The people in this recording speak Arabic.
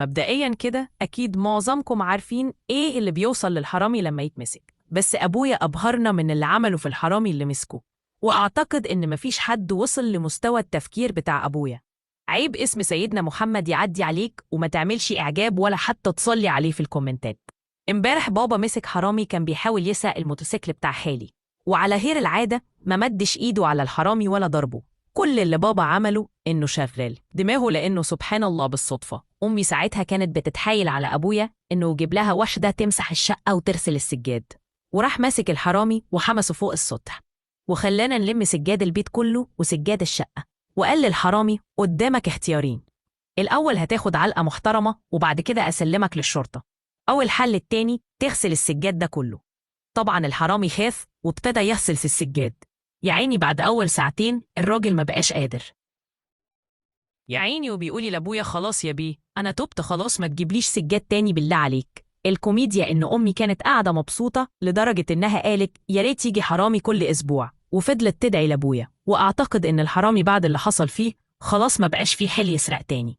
مبدئيا كده أكيد معظمكم عارفين إيه اللي بيوصل للحرامي لما يتمسك، بس أبويا أبهرنا من اللي عمله في الحرامي اللي مسكه، وأعتقد إن مفيش حد وصل لمستوى التفكير بتاع أبويا. عيب اسم سيدنا محمد يعدي عليك وما تعملش إعجاب ولا حتى تصلي عليه في الكومنتات. امبارح بابا مسك حرامي كان بيحاول يسرق الموتوسيكل بتاع خالي، وعلى غير العادة ما مدش إيده على الحرامي ولا ضربه. كل اللي بابا عمله إنه شغل دماغه، لأنه سبحان الله بالصدفة أمي ساعتها كانت بتتحايل على أبويا إنه يجيب لها واحدة تمسح الشقة وترسل السجاد، وراح ماسك الحرامي وحمسه فوق السطح، وخلانا نلم سجاد البيت كله وسجاد الشقة، وقال للحرامي قدامك اختيارين: الأول هتاخد علقة محترمة وبعد كده أسلمك للشرطة، أو الحل التاني تغسل السجاد ده كله. طبعا الحرامي خاف وابتدى يغسل في السجاد. يا عيني بعد أول ساعتين الراجل ما بقاش قادر، يا عيني، وبيقولي لأبويا خلاص يا بيه أنا تبت خلاص، ما تجيبليش سجاد تاني بالله عليك. الكوميديا إن أمي كانت قاعدة مبسوطة لدرجة إنها قالت يا ريت يجي حرامي كل أسبوع، وفضلت تدعي لأبويا. وأعتقد إن الحرامي بعد اللي حصل فيه خلاص ما بقاش فيه حل يسرق تاني.